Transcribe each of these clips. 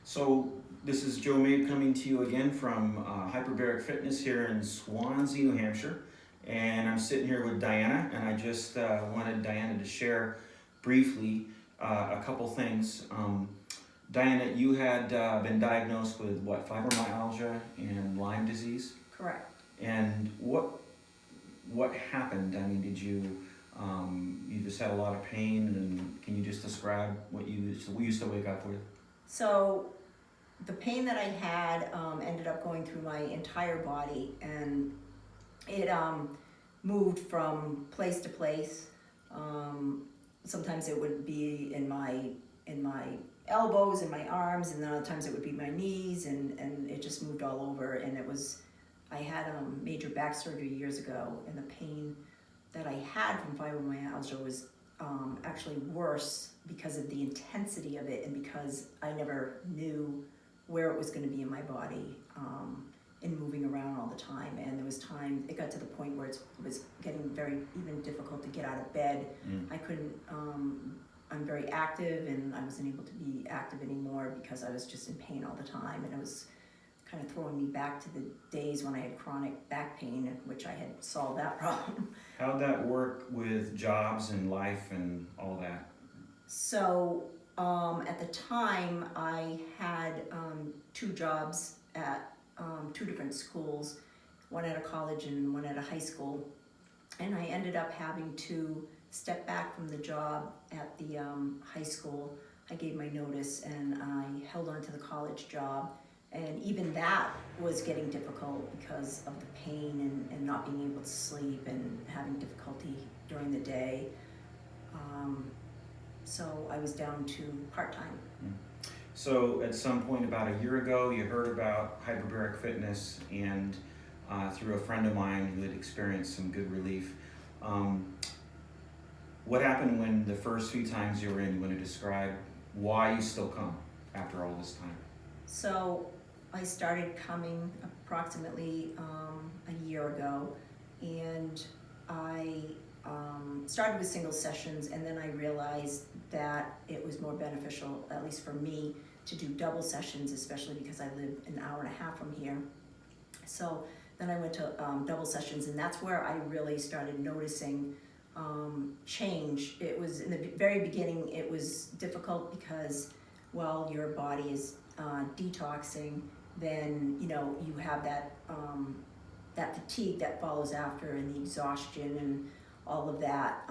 So this is Joe Mabe coming to you again from Hyperbaric Fitness here in Swansea, New Hampshire. And I'm sitting here with Diana, and I just wanted Diana to share briefly a couple things. Diana, you had been diagnosed with what, fibromyalgia and Lyme disease? Correct. And what happened? I mean, did you just had a lot of pain, and can you just describe what you used to wake up with? So the pain that I had ended up going through my entire body, and it moved from place to place. Sometimes it would be in my elbows and my arms, and then other times it would be my knees, and it just moved all over. And I had major back surgery years ago, and the pain that I had from fibromyalgia was actually worse because of the intensity of it, and because I never knew where it was going to be in my body, and moving around all the time. And there was time, it got to the point where it was getting very even difficult to get out of bed. I couldn't, I'm very active, and I wasn't able to be active anymore because I was just in pain all the time, and it was kind of throwing me back to the days when I had chronic back pain, which I had solved that problem. How'd that work with jobs and life and all that? So at the time, I had 2 jobs at 2 different schools, one at a college and one at a high school. And I ended up having to step back from the job at the high school. I gave my notice, and I held on to the college job. And even that was getting difficult because of the pain and not being able to sleep and having difficulty during the day. So I was down to part-time. So at some point about a year ago, you heard about Hyperbaric Fitness, and through a friend of mine who had experienced some good relief. What happened when the first few times you were in? You want to describe why you still come after all this time? So I started coming approximately a year ago, and I started with single sessions, and then I realized that it was more beneficial, at least for me, to do double sessions, especially because I live an hour and a half from here. So then I went to double sessions, and that's where I really started noticing change. It was in the very beginning, it was difficult because while your body is detoxing, then you have that fatigue that follows after, and the exhaustion and all of that.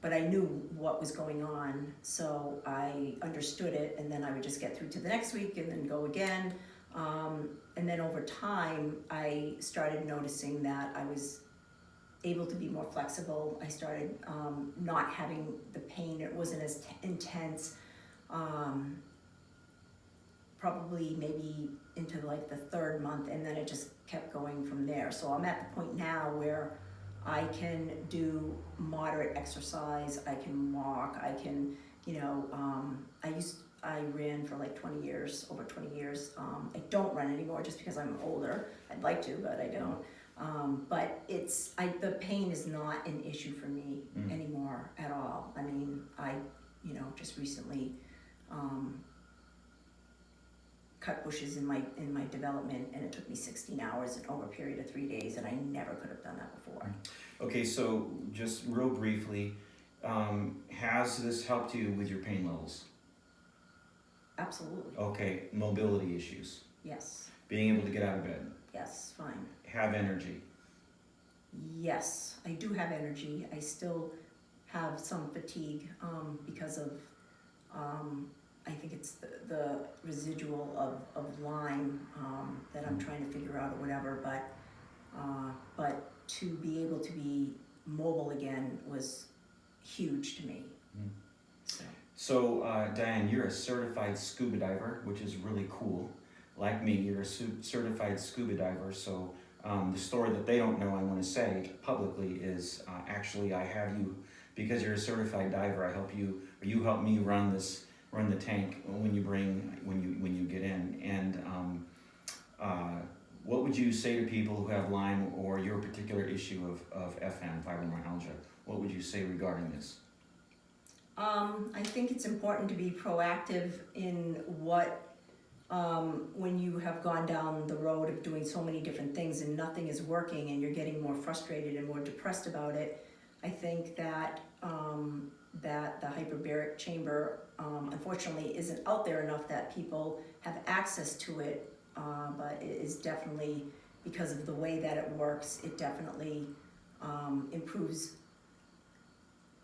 But I knew what was going on, so I understood it, and then I would just get through to the next week and then go again. And then over time, I started noticing that I was able to be more flexible. I started not having the pain. It wasn't as intense. Probably maybe into like the 3rd month, and then it just kept going from there. So I'm at the point now where I can do moderate exercise, I can walk, I can, I ran for like 20 years, over 20 years. I don't run anymore just because I'm older. I'd like to, but I don't. But the pain is not an issue for me anymore at all. I mean, I, just recently cut bushes in my development, and it took me 16 hours and over a period of 3 days, and I never could have done that before. Okay, so just real briefly, has this helped you with your pain levels? Absolutely. Okay, mobility issues, Yes. being able to get out of bed, Yes, fine. have energy. Yes, I do have energy. I still have some fatigue because of I think it's the residual of Lyme that I'm trying to figure out or whatever, but to be able to be mobile again was huge to me. So Diane, you're a certified scuba diver, which is really cool. Like me, you're a certified scuba diver. So the story that they don't know I want to say publicly is actually I have you, because you're a certified diver, I help you, or you help me run the tank when you get in. And what would you say to people who have Lyme or your particular issue of FM, fibromyalgia? What would you say regarding this? I think it's important to be proactive in when you have gone down the road of doing so many different things and nothing is working and you're getting more frustrated and more depressed about it. I think that that the hyperbaric chamber unfortunately isn't out there enough that people have access to it, but it is definitely, because of the way that it works, it definitely improves,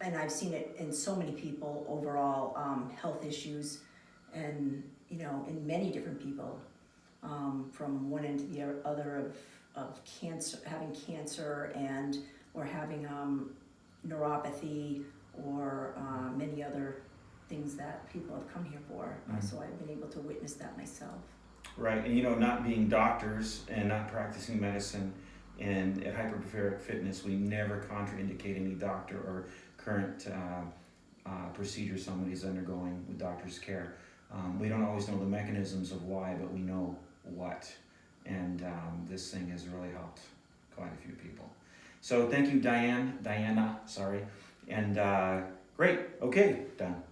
and I've seen it in so many people overall, health issues, and in many different people, from one end to the other of cancer, having cancer, and or having neuropathy, or many other things that people have come here for. So I've been able to witness that myself. Right, and not being doctors and not practicing medicine, and at Hyperbaric Fitness, we never contraindicate any doctor or current procedure somebody's undergoing with doctor's care. We don't always know the mechanisms of why, but we know what. And this thing has really helped quite a few people. So thank you, Diana, sorry. And great, okay, done.